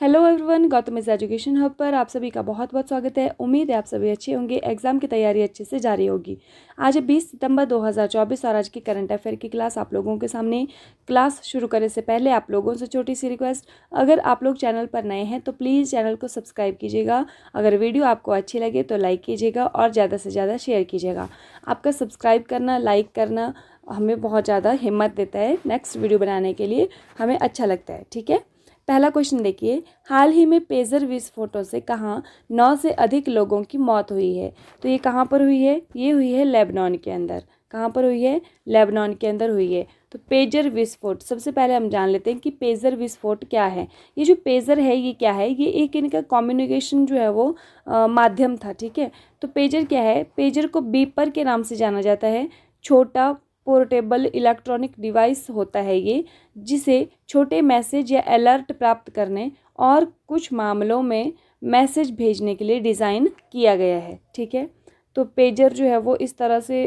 Hello everyone, Gautam is education hub पर आप सभी का बहुत बहुत स्वागत है। उम्मीद है आप सभी अच्छे होंगे, एग्जाम की तैयारी अच्छे से जारी होगी। आज है 20 सितंबर 2024 और आज की करंट अफेयर की क्लास आप लोगों के सामने। क्लास शुरू करने से पहले आप लोगों से छोटी सी रिक्वेस्ट, अगर आप लोग चैनल पर नए हैं तो प्लीज़ चैनल को सब्सक्राइब कीजिएगा। अगर वीडियो आपको अच्छी लगे तो लाइक कीजिएगा और ज़्यादा से ज़्यादा शेयर कीजिएगा। आपका सब्सक्राइब करना, लाइक करना हमें बहुत ज़्यादा हिम्मत देता है नेक्स्ट वीडियो बनाने के लिए, हमें अच्छा लगता है। ठीक है, पहला क्वेश्चन देखिए, हाल ही में पेजर विस्फोटों से कहाँ 9 से अधिक लोगों की मौत हुई है? तो ये कहाँ पर हुई है? ये हुई है लेबनान के अंदर। कहाँ पर हुई है? लेबनान के अंदर हुई है। तो पेजर विस्फोट, सबसे पहले हम जान लेते हैं कि पेजर विस्फोट क्या है। ये जो पेजर है ये क्या है? ये एक इनका कम्युनिकेशन जो है वो माध्यम था। ठीक है, तो पेजर क्या है? पेजर को बीपर के नाम से जाना जाता है। छोटा पोर्टेबल इलेक्ट्रॉनिक डिवाइस होता है ये, जिसे छोटे मैसेज या अलर्ट प्राप्त करने और कुछ मामलों में मैसेज भेजने के लिए डिज़ाइन किया गया है। ठीक है, तो पेजर जो है वो इस तरह से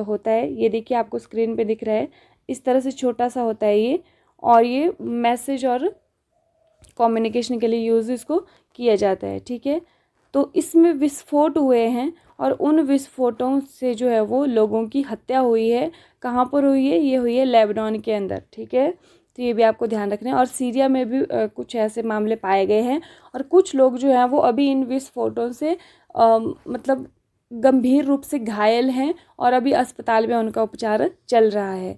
होता है। ये देखिए, आपको स्क्रीन पे दिख रहा है, इस तरह से छोटा सा होता है ये, और ये मैसेज और कम्युनिकेशन के लिए यूज़ इसको किया जाता है। ठीक है, तो इसमें विस्फोट हुए हैं और उन विस्फोटों से जो है वो लोगों की हत्या हुई है। कहाँ पर हुई है? ये हुई है लेबनान के अंदर। ठीक है, तो ये भी आपको ध्यान रखना है। और सीरिया में भी कुछ ऐसे मामले पाए गए हैं और कुछ लोग जो हैं वो अभी इन विस्फोटों से मतलब गंभीर रूप से घायल हैं और अभी अस्पताल में उनका उपचार चल रहा है।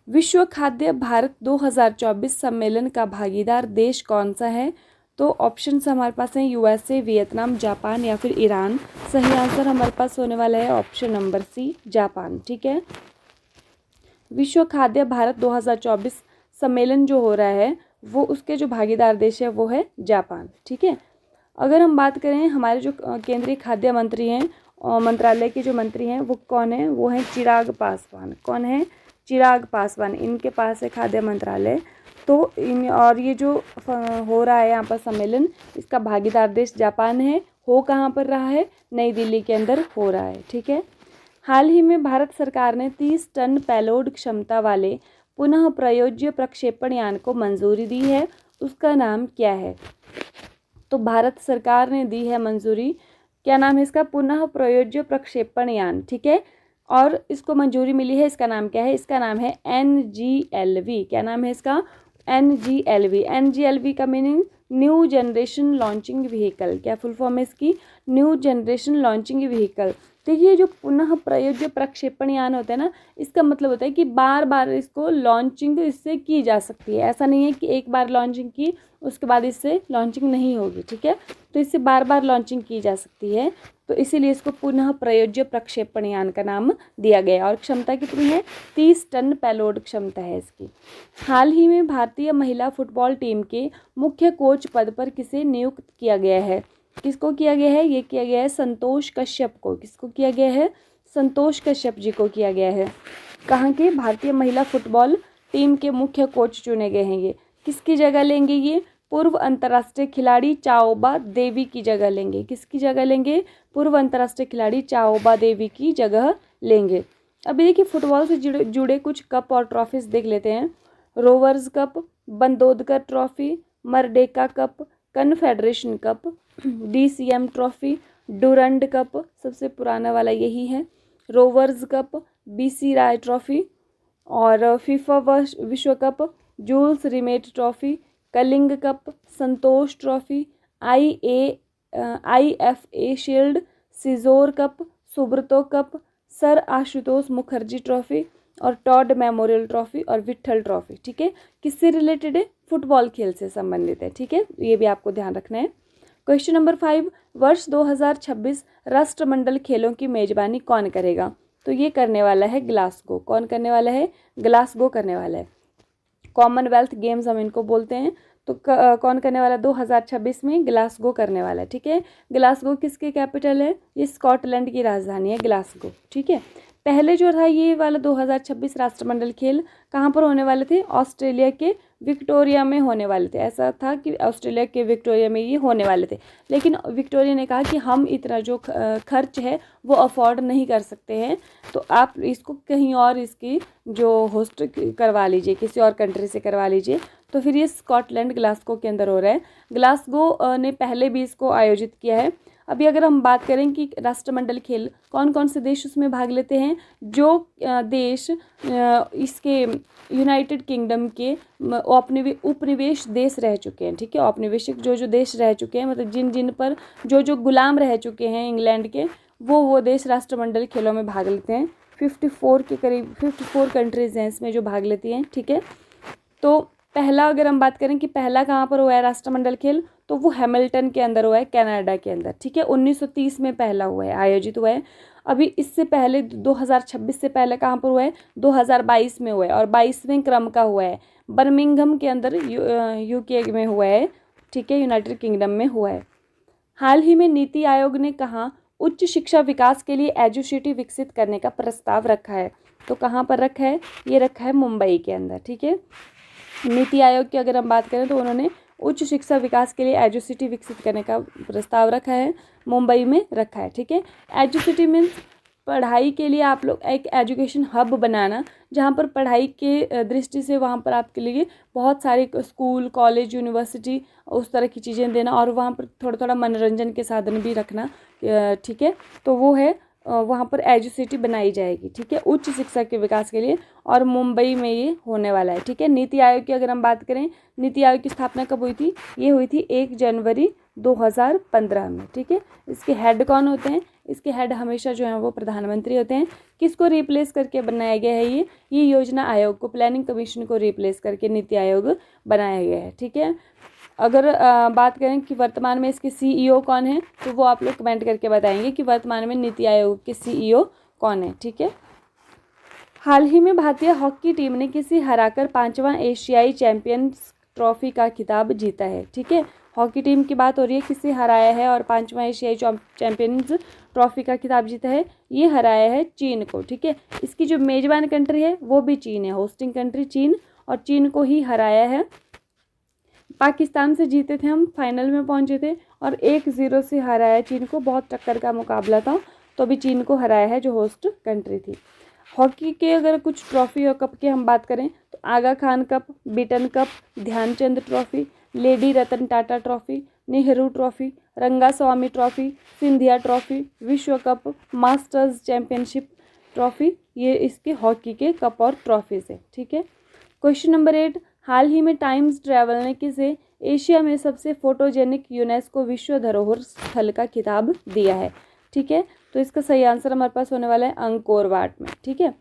विश्व खाद्य भारत 2024 सम्मेलन का भागीदार देश कौन सा है? तो ऑप्शंस हमारे पास हैं यूएसए, वियतनाम, जापान या फिर ईरान। सही आंसर हमारे पास होने वाला है ऑप्शन नंबर सी, जापान। ठीक है, विश्व खाद्य भारत 2024 सम्मेलन जो हो रहा है वो उसके जो भागीदार देश है वो है जापान। ठीक है, अगर हम बात करें हमारे जो केंद्रीय खाद्य मंत्री हैं और मंत्रालय के जो मंत्री हैं वो कौन है? वो हैं चिराग पासवान। कौन है? चिराग पासवान, इनके पास है खाद्य मंत्रालय। तो इन और ये जो हो रहा है यहाँ पर सम्मेलन, इसका भागीदार देश जापान है। हो कहाँ पर रहा है? नई दिल्ली के अंदर हो रहा है। ठीक है, हाल ही में भारत सरकार ने 30 टन पेलोड क्षमता वाले पुनः प्रयोज्य प्रक्षेपण यान को मंजूरी दी है। उसका नाम क्या है? तो भारत सरकार ने दी है मंजूरी। क्या नाम है इसका? पुनः प्रयोज्य प्रक्षेपण यान। ठीक है, और इसको मंजूरी मिली है। इसका नाम क्या है? इसका नाम है NGLV। क्या नाम है इसका? NGLV। NGLV का meaning new generation launching vehicle. क्या फुल फॉर्म है इसकी? New generation launching vehicle. तो ये जो पुनः प्रयोज्य प्रक्षेपण यान होता है ना, इसका मतलब होता है कि बार बार इसको लॉन्चिंग इससे की जा सकती है। ऐसा नहीं है कि एक बार लॉन्चिंग की उसके बाद इससे लॉन्चिंग नहीं होगी। ठीक है, तो इससे बार बार लॉन्चिंग की जा सकती है, तो इसीलिए इसको पुनः प्रयोज्य प्रक्षेपण यान का नाम दिया गया। और क्षमता कितनी है? 30 टन पेलोड क्षमता है इसकी। हाल ही में भारतीय महिला फुटबॉल टीम के मुख्य कोच पद पर किसे नियुक्त किया गया है? किसको किया गया है? ये किया गया है संतोष कश्यप को। किसको किया गया है? संतोष कश्यप जी को किया गया है। कहाँ के? भारतीय महिला फुटबॉल टीम के मुख्य कोच चुने गए हैं ये। किसकी जगह लेंगे ये? पूर्व अंतर्राष्ट्रीय खिलाड़ी चाओबा देवी की जगह लेंगे। किसकी जगह लेंगे? पूर्व अंतर्राष्ट्रीय खिलाड़ी चाओबा देवी की जगह लेंगे। अभी देखिए, फुटबॉल से जुड़े कुछ कप और ट्रॉफीज देख लेते हैं। Rovers cup, Bandodkar trophy, Merdeka cup, Confederation cup, DCM trophy, Durand cup, सबसे पुराना वाला यही है, Rovers cup, BC Roy trophy, और फीफा विश्व cup, Jules Rimet trophy, Kalinga cup, Santosh trophy, IFA shield, सिजोर cup, Subroto cup, sir Ashutosh Mukherjee trophy और टॉड मेमोरियल ट्रॉफी और विट्ठल ट्रॉफी। ठीक है, किससे रिलेटेड है? फुटबॉल खेल से संबंधित है। ठीक है, ये भी आपको ध्यान रखना है। क्वेश्चन नंबर 5, वर्ष 2026 राष्ट्रमंडल खेलों की मेजबानी कौन करेगा? तो ये करने वाला है ग्लासगो। कौन करने वाला है? ग्लासगो करने वाला है। कॉमनवेल्थ गेम्स हम इनको बोलते हैं। तो कौन करने वाला? 2026 में ग्लासगो करने वाला है। ठीक है, ग्लासगो किसकी कैपिटल है? ये स्कॉटलैंड की राजधानी है ग्लासगो। ठीक है, पहले जो था ये वाला 2026 राष्ट्रमंडल खेल कहाँ पर होने वाले थे? ऑस्ट्रेलिया के विक्टोरिया में होने वाले थे। ऐसा था कि ऑस्ट्रेलिया के विक्टोरिया में ये होने वाले थे, लेकिन विक्टोरिया ने कहा कि हम इतना जो खर्च है वो अफोर्ड नहीं कर सकते हैं, तो आप इसको कहीं और इसकी जो होस्ट करवा लीजिए, किसी और कंट्री से करवा लीजिए। तो फिर ये स्कॉटलैंड ग्लासगो के अंदर हो रहा है। ग्लासगो ने पहले भी इसको आयोजित किया है। अभी अगर हम बात करें कि राष्ट्रमंडल खेल कौन कौन से देश उसमें भाग लेते हैं, जो देश इसके यूनाइटेड किंगडम के उपनिवेश देश रह चुके हैं, ठीक है, औपनिवेशिक जो देश रह चुके हैं, मतलब जिन जिन पर जो गुलाम रह चुके हैं इंग्लैंड के, वो देश राष्ट्रमंडल खेलों में भाग लेते हैं। 54 के करीब 54 कंट्रीज़ हैं इसमें जो भाग लेती हैं, ठीक है। तो पहला अगर हम बात करें कि पहला कहाँ पर हुआ है राष्ट्रमंडल खेल, तो वो हैमिल्टन के अंदर हुआ है, कनाडा के अंदर, ठीक है। 1930 में पहला हुआ है, आयोजित हुआ है। अभी इससे पहले 2026 से पहले कहाँ पर हुआ है, 2022 में हुआ है, और 22वें क्रम का हुआ है बर्मिंघम के अंदर, यूके में हुआ है, ठीक है, यूनाइटेड किंगडम में हुआ है। हाल ही में नीति आयोग ने कहाँ उच्च शिक्षा विकास के लिए एजुसिटी विकसित करने का प्रस्ताव रखा है, तो कहाँ पर रखा है, ये रखा है मुंबई के अंदर, ठीक है। नीति आयोग की अगर हम बात करें तो उन्होंने उच्च शिक्षा विकास के लिए एजुसिटी विकसित करने का प्रस्ताव रखा है, मुंबई में रखा है, ठीक है। एजुसिटी मीन्स पढ़ाई के लिए आप लोग एक एजुकेशन हब बनाना, जहाँ पर पढ़ाई के दृष्टि से वहाँ पर आपके लिए बहुत सारे स्कूल, कॉलेज, यूनिवर्सिटी, उस तरह की चीज़ें देना, और वहाँ पर थोड़ा थोड़ा मनोरंजन के साधन भी रखना, ठीक है। तो वो है, वहाँ पर एजुसिटी बनाई जाएगी, ठीक है, उच्च शिक्षा के विकास के लिए, और मुंबई में ये होने वाला है, ठीक है। नीति आयोग की अगर हम बात करें, नीति आयोग की स्थापना कब हुई थी, ये हुई थी 1 जनवरी 2015 में, ठीक है। इसके हेड कौन होते हैं, इसके हेड हमेशा जो है वो प्रधानमंत्री होते हैं। किसको रिप्लेस करके बनाया गया है, ये योजना आयोग को, प्लानिंग कमीशन को रिप्लेस करके नीति आयोग बनाया गया है, ठीक है। अगर बात करें कि वर्तमान में इसके सीईओ कौन है, तो वो आप लोग कमेंट करके बताएंगे कि वर्तमान में नीति आयोग के सीईओ कौन है, ठीक है। हाल ही में भारतीय हॉकी टीम ने किसे हराकर 5वां एशियाई चैंपियंस ट्रॉफी का खिताब जीता है, ठीक है। हॉकी टीम की बात हो रही है, किसे हराया है और 5वां एशियाई चैंपियंस ट्रॉफी का खिताब जीता है, ये हराया है चीन को, ठीक है। इसकी जो मेजबान कंट्री है वो भी चीन है, होस्टिंग कंट्री चीन, और चीन को ही हराया है। पाकिस्तान से जीते थे हम, फाइनल में पहुंचे थे, और 1-0 से हराया चीन को, बहुत टक्कर का मुकाबला था, तो अभी चीन को हराया है जो होस्ट कंट्री थी। हॉकी के अगर कुछ ट्रॉफी और कप की हम बात करें तो Aga Khan cup, Beighton cup, Dhyan Chand trophy, lady Ratan Tata trophy, Nehru trophy, Rangaswamy trophy, Scindia trophy, विश्व कप, मास्टर्स चैंपियनशिप ट्रॉफी, ये इसके हॉकी के कप और ट्रॉफीज है, ठीक है। क्वेश्चन नंबर 8, हाल ही में टाइम्स ट्रैवल ने किसे एशिया में सबसे फोटोजेनिक यूनेस्को विश्व धरोहर स्थल का खिताब दिया है, ठीक है। तो इसका सही आंसर हमारे पास होने वाला है अंकोर वाट में, ठीक है।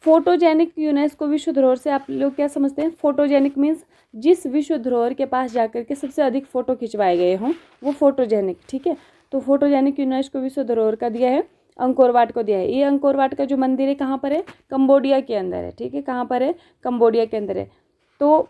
फोटोजेनिक यूनेस्को विश्व धरोहर से आप लोग क्या समझते हैं, फोटोजेनिक मीन्स जिस विश्व धरोहर के पास जाकर के सबसे अधिक फोटो खिंचवाए गए हों वो फोटोजेनिक, ठीक है। तो फोटोजेनिक यूनेस्को विश्व धरोहर का दिया है, अंकोर वाट को दिया है। ये अंकोर वाट का जो मंदिर है कहाँ पर है, कंबोडिया के अंदर है, ठीक है। कहाँ पर है, कंबोडिया के अंदर है। तो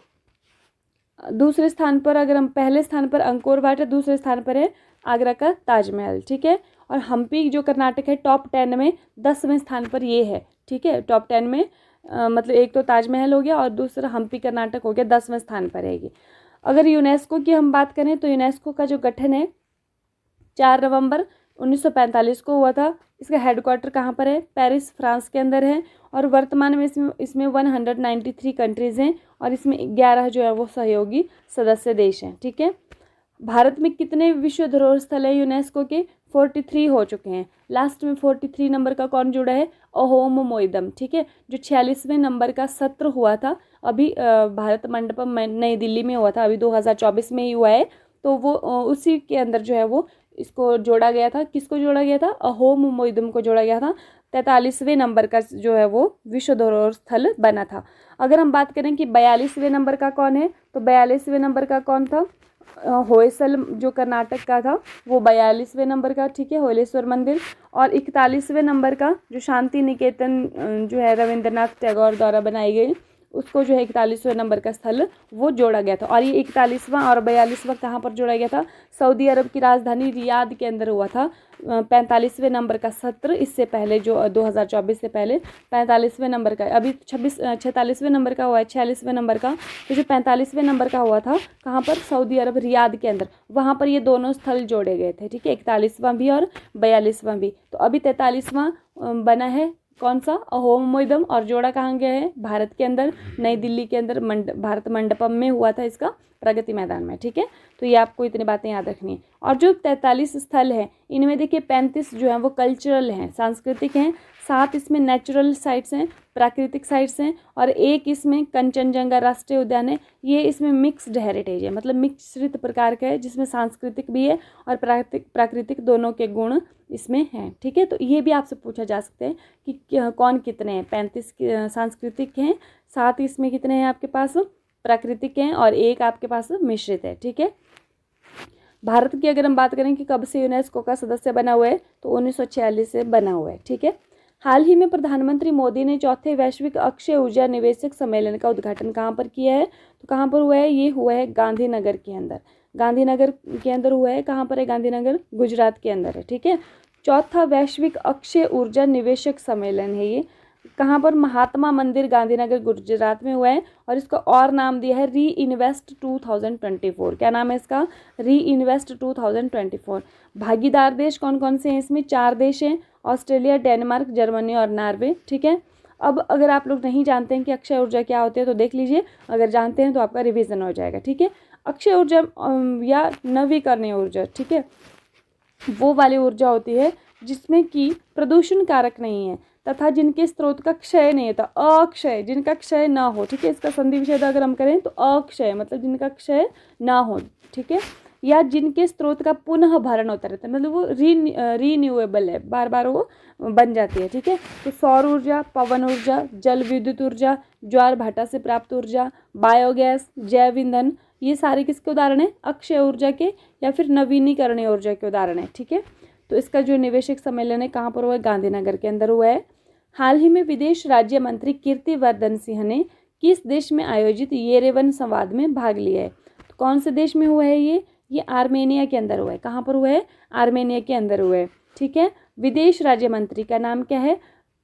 दूसरे स्थान पर, अगर हम पहले स्थान पर अंकोर वाट है, दूसरे स्थान पर है आगरा का ताजमहल, ठीक है। और हम्पी जो कर्नाटक है टॉप 10 में 10वें स्थान पर ये है, ठीक है। टॉप 10 में मतलब एक तो ताजमहल हो गया और दूसरा हम्पी कर्नाटक हो गया, 10वें स्थान पर रहेगी। अगर यूनेस्को की हम बात करें तो यूनेस्को का जो गठन है 4 नवंबर 1945 को हुआ था। इसका हेडक्वार्टर कहाँ पर है, पेरिस फ्रांस के अंदर है, और वर्तमान में इसमें 193 कंट्रीज़ हैं, और इसमें 11 जो है वो सहयोगी सदस्य देश हैं, ठीक है। भारत में कितने विश्व धरोहर स्थल है यूनेस्को के, 43 हो चुके हैं। लास्ट में 43 नंबर का कौन जुड़ा है, अहोम मोइदम, ठीक है। जो 46वें नंबर का सत्र हुआ था अभी भारत मंडपम नई दिल्ली में हुआ था, अभी 2024 में ही हुआ है, तो वो उसी के अंदर जो है वो इसको जोड़ा गया था। किसको जोड़ा गया था, अहोम मोइदम को जोड़ा गया था। 43वें नंबर का जो है वो विश्व धरोहर स्थल बना था। अगर हम बात करें कि 42वें नंबर का कौन है, तो 42वें नंबर का कौन था, होयसल जो कर्नाटक का था वो 42वें नंबर का, ठीक है, होयलेश्वर मंदिर। और 41वें नंबर का जो शांति निकेतन जो है रविंद्रनाथ टैगोर द्वारा बनाई गई, उसको जो है 41वें नंबर का स्थल वो जोड़ा गया था। और ये 41वां और 42वां कहाँ पर जोड़ा गया था, सऊदी अरब की राजधानी रियाद के अंदर हुआ था। 45वें नंबर का सत्र, इससे पहले जो 2024 से पहले 45वें नंबर का, अभी 46वें नंबर का हुआ है, 46वें नंबर का। तो जो 45वें नंबर का हुआ था कहाँ पर, सऊदी अरब रियाद के अंदर, वहाँ पर ये दोनों स्थल जोड़े गए थे, ठीक है, 41वां भी और 42वां भी। तो अभी 43वां बना है कौन सा, अहोम और जोड़ा कहाँ गया है, भारत के अंदर, नई दिल्ली के अंदर भारत मंडपम में हुआ था इसका, प्रगति मैदान में। ठीक है, तो ये आपको इतनी बातें याद रखनी है। और जो 43 स्थल है इनमें देखिए 35 जो है वो कल्चरल हैं, सांस्कृतिक हैं, 7 इसमें नेचुरल साइट्स हैं, प्राकृतिक साइट्स हैं, और 1 इसमें कंचनजंगा राष्ट्रीय उद्यान है। ये इसमें मिक्स्ड हेरिटेज है, मतलब मिश्रित प्रकार का है, जिसमें सांस्कृतिक भी है और प्राकृतिक दोनों के गुण इसमें हैं। ठीक है, तो ये भी आपसे पूछा जा सकता है कि कौन कितने हैं, 35 सांस्कृतिक हैं, 7 इसमें कितने हैं आपके पास प्राकृतिक हैं, और 1 आपके पास मिश्रित है। ठीक है, भारत की अगर हम बात करें कि कब से यूनेस्को का सदस्य बना हुआ है, तो 1946 से बना हुआ है। ठीक है, हाल ही में प्रधानमंत्री मोदी ने चौथे वैश्विक अक्षय ऊर्जा निवेशक सम्मेलन का उद्घाटन कहाँ पर किया है, तो कहाँ पर हुआ है, ये हुआ है गांधीनगर के अंदर। गांधीनगर के अंदर हुआ है, कहाँ पर है गांधीनगर, गुजरात के अंदर है। ठीक है, चौथा वैश्विक अक्षय ऊर्जा निवेशक सम्मेलन है ये, कहाँ पर, महात्मा मंदिर गांधीनगर गुजरात में हुआ है, और इसका और नाम दिया है री इन्वेस्ट 2024। क्या नाम है इसका, री इन्वेस्ट 2024। भागीदार देश कौन कौन से हैं इसमें, 4 देश हैं, ऑस्ट्रेलिया, डेनमार्क, जर्मनी और नॉर्वे। ठीक है, अब अगर आप लोग नहीं जानते हैं कि अक्षय ऊर्जा क्या होती है तो देख लीजिए, अगर जानते हैं तो आपका रिवीजन हो जाएगा। ठीक है, अक्षय ऊर्जा या नवीकरणीय ऊर्जा, ठीक है, वो वाली ऊर्जा होती है जिसमें कि प्रदूषण कारक नहीं है तथा जिनके स्रोत का क्षय नहीं होता, अक्षय, जिनका क्षय ना हो। ठीक है, इसका संधि विच्छेद अगर हम करें तो अक्षय मतलब जिनका क्षय ना हो। ठीक है, या जिनके स्रोत का पुनः भरण होता रहता है, मतलब वो रीन्यूएबल है, बार बार वो बन जाती है। ठीक है, तो सौर ऊर्जा, पवन ऊर्जा, जल विद्युत ऊर्जा, ज्वार भाटा से प्राप्त ऊर्जा, बायोगैस, जैव ईंधन, ये सारे किसके उदाहरण है, अक्षय ऊर्जा के या फिर नवीनीकरणीय ऊर्जा के उदाहरण है। ठीक है, तो इसका जो निवेशक सम्मेलन है कहाँ पर हुआ है, गांधीनगर के अंदर हुआ है। हाल ही में विदेश राज्य मंत्री कीर्तिवर्धन सिंह ने किस देश में आयोजित येरेवन संवाद में भाग लिया है, तो कौन से देश में हुआ है ये आर्मेनिया के अंदर हुआ है। कहाँ पर हुआ है, आर्मेनिया के अंदर हुआ है। ठीक है, विदेश राज्य मंत्री का नाम क्या है,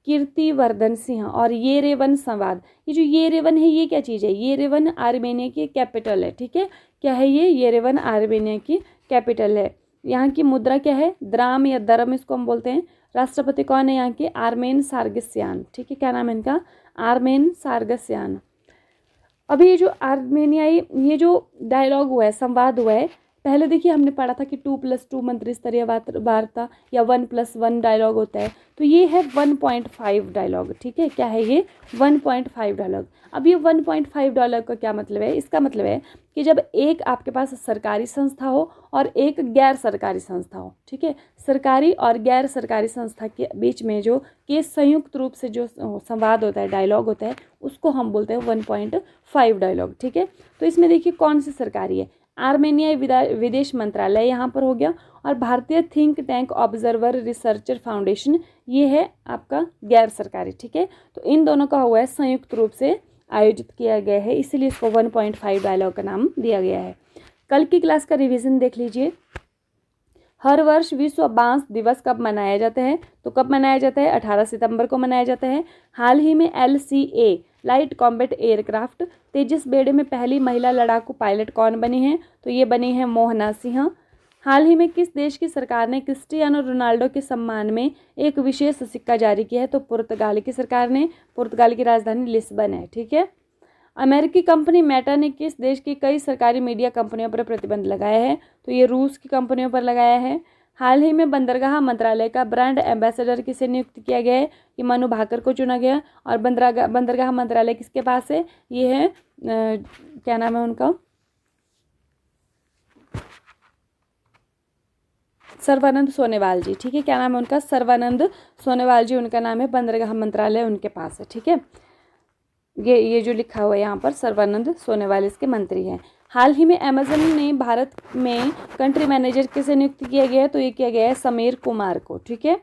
कीर्तिवर्धन सिंह। और येरेवन संवाद, ये जो येरेवन है ये क्या चीज़ है, येरेवन आर्मेनिया की कैपिटल है। ठीक है, क्या है ये, येरेवन आर्मेनिया की कैपिटल है। यहाँ की मुद्रा क्या है, द्राम या दरम इसको हम बोलते हैं। राष्ट्रपति कौन है यहाँ के, आर्मेन सार्गिस्यान। ठीक है, क्या नाम है इनका, आर्मेन सार्गिस्यान। अभी ये जो आर्मेनियाई ये जो डायलॉग हुआ है, संवाद हुआ है, पहले देखिए हमने पढ़ा था कि 2+2 मंत्री स्तरीय वार्ता या 1+1 डायलॉग होता है, तो ये है 1.5 डायलॉग। ठीक है, क्या है ये, 1.5 डायलॉग। अब ये 1.5 डायलॉग का क्या मतलब है, इसका मतलब है कि जब एक आपके पास सरकारी संस्था हो और एक गैर सरकारी संस्था हो। ठीक है, सरकारी और गैर सरकारी संस्था के बीच में जो कि संयुक्त रूप से जो संवाद होता है, डायलॉग होता है, उसको हम बोलते हैं 1.5 डायलॉग। ठीक है, तो इसमें देखिए कौन सी सरकारी है, आर्मेनियाई विदेश मंत्रालय यहाँ पर हो गया, और भारतीय think tank observer researcher foundation ये है आपका गैर सरकारी। ठीक है, तो इन दोनों का हुआ है संयुक्त रूप से आयोजित किया गया है, इसीलिए इसको 1.5 डायलॉग का नाम दिया गया है। कल की क्लास का रिवीजन देख लीजिए। हर वर्ष विश्व बांस दिवस कब मनाया जाता है, तो कब मनाया जाता है, 18 सितंबर को मनाया जाता है। हाल ही में LCA लाइट कॉम्बैट एयरक्राफ्ट तेजस बेड़े में पहली महिला लड़ाकू पायलट कौन बनी है, तो ये बनी है मोहना सिंह। हाल ही में किस देश की सरकार ने क्रिस्टियानो रोनाल्डो के सम्मान में एक विशेष सिक्का जारी किया है, तो पुर्तगाल की सरकार ने, पुर्तगाल की राजधानी लिस्बन है। ठीक है, अमेरिकी कंपनी मेटा ने किस देश की कई सरकारी मीडिया कंपनियों पर प्रतिबंध लगाया है, तो ये रूस की कंपनियों पर लगाया है। हाल ही में बंदरगाह मंत्रालय का ब्रांड एम्बेसडर किसे नियुक्त किया गया है, कि मनु भाकर को चुना गया। और बंदरगाह मंत्रालय किसके पास है, ये है क्या नाम है उनका, सर्वानंद सोनेवाल जी। ठीक है, क्या नाम है उनका, सर्वानंद सोनेवाल जी उनका नाम है, बंदरगाह मंत्रालय उनके पास है। ठीक है, ये जो लिखा हुआ है यहाँ पर, सर्वानंद सोनेवाल इसके मंत्री हैं। हाल ही में अमेजन ने भारत में कंट्री मैनेजर किसे नियुक्त किया गया है, तो ये किया गया है समीर कुमार को। ठीक है,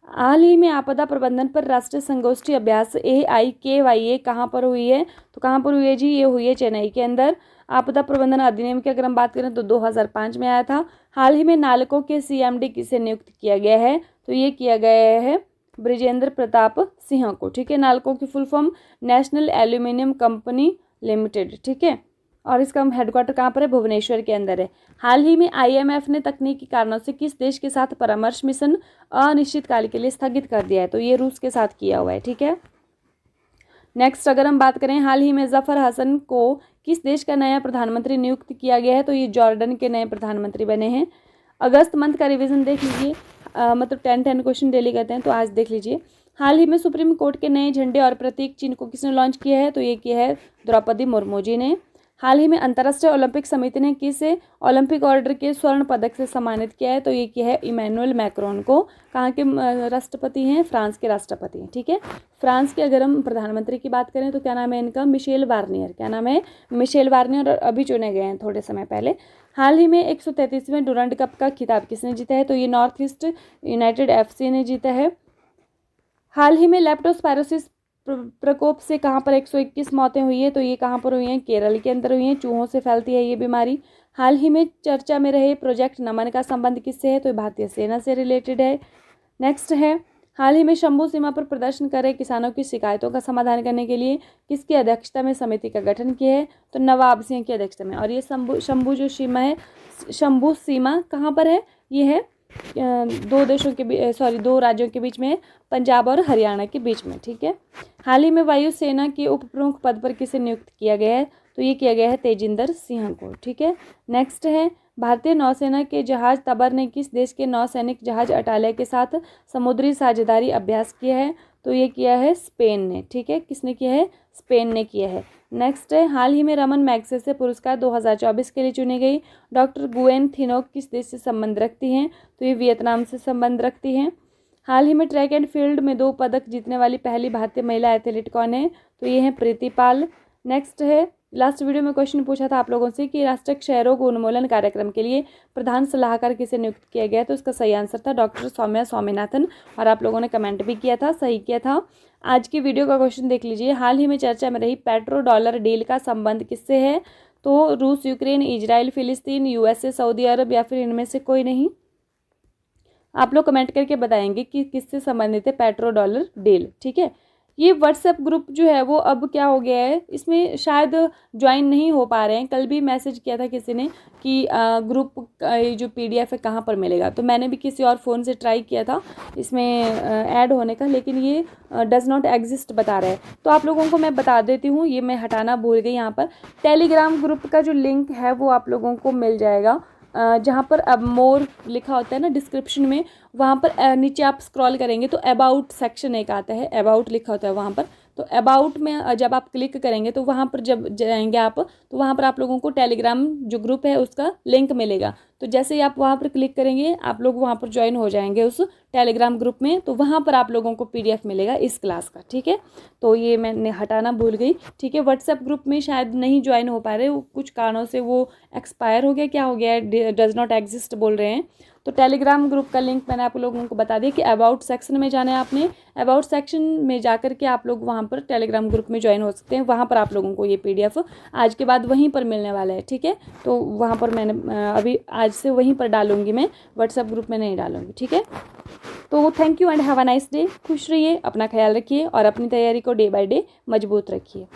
हाल ही में आपदा प्रबंधन पर राष्ट्रीय संगोष्ठी अभ्यास AIKYA कहाँ पर हुई है, तो कहाँ पर हुई है जी, ये हुई है चेन्नई के अंदर। आपदा प्रबंधन अधिनियम की अगर हम बात करें तो 2005 में आया था। हाल ही में नालको के CMD किसे नियुक्त किया गया है, तो ये किया गया है ब्रिजेंद्र प्रताप सिंह को। ठीक है, नालको की full form national aluminium company limited. ठीक है, और इसका हेडक्वार्टर कहाँ पर है, भुवनेश्वर के अंदर है। हाल ही में IMF ने तकनीकी कारणों से किस देश के साथ परामर्श मिशन अनिश्चितकाल के लिए स्थगित कर दिया है, तो ये रूस के साथ किया हुआ है, ठीक है। नेक्स्ट अगर हम बात करें, हाल ही में जफर हसन को किस देश का नया प्रधानमंत्री नियुक्त किया गया है, तो ये जॉर्डन के नए प्रधानमंत्री बने हैं। अगस्त मंथ का रिवीजन देख लीजिए, मतलब 10 क्वेश्चन डेली करते हैं, तो आज देख लीजिए। हाल ही में सुप्रीम कोर्ट के नए झंडे और प्रतीक चिन्ह को किसने लॉन्च किया है, तो ये किया है द्रौपदी मुर्मू जी ने। हाल ही में अंतर्राष्ट्रीय ओलंपिक समिति ने किसे ओलंपिक ऑर्डर के स्वर्ण पदक से सम्मानित किया है, तो ये किया है इमैनुअल मैक्रोन को। कहाँ के राष्ट्रपति हैं, फ्रांस के राष्ट्रपति हैं, ठीक है। फ्रांस के अगर हम प्रधानमंत्री की बात करें तो क्या नाम है इनका, मिशेल बार्नियर। क्या नाम है, मिशेल बार्नियर, और अभी चुने गए हैं थोड़े समय पहले। हाल ही में 133वें डुरंड कप का खिताब किसने जीता है, तो ये नॉर्थ ईस्ट यूनाइटेड FC ने जीता है। हाल ही में लेप्टोस्पायरोसिस प्रकोप से कहाँ पर 121 मौतें हुई है, तो ये कहाँ पर हुई हैं, केरल के अंदर हुई हैं। चूहों से फैलती है ये बीमारी। हाल ही में चर्चा में रहे प्रोजेक्ट नमन का संबंध किससे है, तो भारतीय सेना से रिलेटेड है। नेक्स्ट है, हाल ही में शंभू सीमा पर प्रदर्शन कर रहे किसानों की शिकायतों का समाधान करने के लिए किसकी अध्यक्षता में समिति का गठन किया है, तो नवाब सिंह की अध्यक्षता में। और ये शंभू जो सीमा है, शंभू सीमा कहाँ पर है, ये है दो राज्यों के बीच में है, पंजाब और हरियाणा के बीच में, ठीक है। हाल ही में वायुसेना के उप प्रमुख पद पर किसे नियुक्त किया गया है, तो ये किया गया है तेजिंदर सिंह को, ठीक है। नेक्स्ट है, भारतीय नौसेना के जहाज तबर ने किस देश के नौसैनिक जहाज अटालिया के साथ समुद्री साझेदारी अभ्यास किया है, तो ये किया है स्पेन ने, ठीक है। किसने किया है, स्पेन ने किया है। नेक्स्ट है, हाल ही में रमन मैग्सेसे पुरस्कार 2024 के लिए चुनी गई डॉक्टर गुएन थिनोक किस देश से संबंध रखती हैं, तो ये वियतनाम से संबंध रखती हैं। हाल ही में ट्रैक एंड फील्ड में 2 पदक जीतने वाली पहली भारतीय महिला एथलीट कौन है, तो ये है प्रीति पाल। नेक्स्ट है, लास्ट वीडियो में क्वेश्चन पूछा था आप लोगों से कि राष्ट्रीय क्षय रोग उन्मूलन कार्यक्रम के लिए प्रधान सलाहकार किसे नियुक्त किया गया, तो इसका सही आंसर था डॉक्टर सौम्या स्वामीनाथन, और आप लोगों ने कमेंट भी किया था, सही किया था। आज की वीडियो का क्वेश्चन देख लीजिए, हाल ही में चर्चा में रही पेट्रो डॉलर डील का संबंध किससे है, तो रूस, यूक्रेन, इजराइल, फिलिस्तीन, USA, सऊदी अरब, या फिर इनमें से कोई नहीं। आप लोग कमेंट करके बताएंगे कि किससे संबंधित है पेट्रो डॉलर डील, ठीक है। ये व्हाट्सएप ग्रुप जो है वो अब क्या हो गया है, इसमें शायद ज्वाइन नहीं हो पा रहे हैं। कल भी मैसेज किया था किसी ने कि ग्रुप जो PDF है कहाँ पर मिलेगा, तो मैंने भी किसी और फ़ोन से ट्राई किया था इसमें ऐड होने का, लेकिन ये डज़ नॉट एग्जिस्ट बता रहा है। तो आप लोगों को मैं बता देती हूँ, ये मैं हटाना भूल गई। यहाँ पर टेलीग्राम ग्रुप का जो लिंक है वो आप लोगों को मिल जाएगा, जहाँ पर अब मोर लिखा होता है ना डिस्क्रिप्शन में, वहाँ पर नीचे आप स्क्रॉल करेंगे तो अबाउट सेक्शन एक आता है, अबाउट लिखा होता है वहाँ पर। तो अबाउट में जब आप क्लिक करेंगे तो वहाँ पर जब जाएंगे आप, तो वहाँ पर आप लोगों को टेलीग्राम जो ग्रुप है उसका लिंक मिलेगा। तो जैसे ही आप वहाँ पर क्लिक करेंगे आप लोग वहाँ पर ज्वाइन हो जाएंगे उस टेलीग्राम ग्रुप में, तो वहाँ पर आप लोगों को PDF मिलेगा इस क्लास का, ठीक है। तो ये मैंने हटाना भूल गई, ठीक है। व्हाट्सएप ग्रुप में शायद नहीं ज्वाइन हो पा रहे, कुछ कारणों से वो एक्सपायर हो गया, क्या हो गया, डज नॉट एग्जिस्ट बोल रहे हैं। तो टेलीग्राम ग्रुप का लिंक मैंने आप लोगों को बता दिया कि अबाउट सेक्शन में जाना है आपने, अबाउट सेक्शन में जाकर के आप लोग वहाँ पर टेलीग्राम ग्रुप में ज्वाइन हो सकते हैं। वहाँ पर आप लोगों को ये PDF आज के बाद वहीं पर मिलने वाला है, ठीक है। तो वहाँ पर मैंने अभी आज से वहीं पर डालूंगी, मैं व्हाट्सएप ग्रुप में नहीं डालूंगी, ठीक है। तो thank you and have a nice day. खुश रहिए, अपना ख्याल रखिए और अपनी तैयारी को डे बाय डे मजबूत रखिए।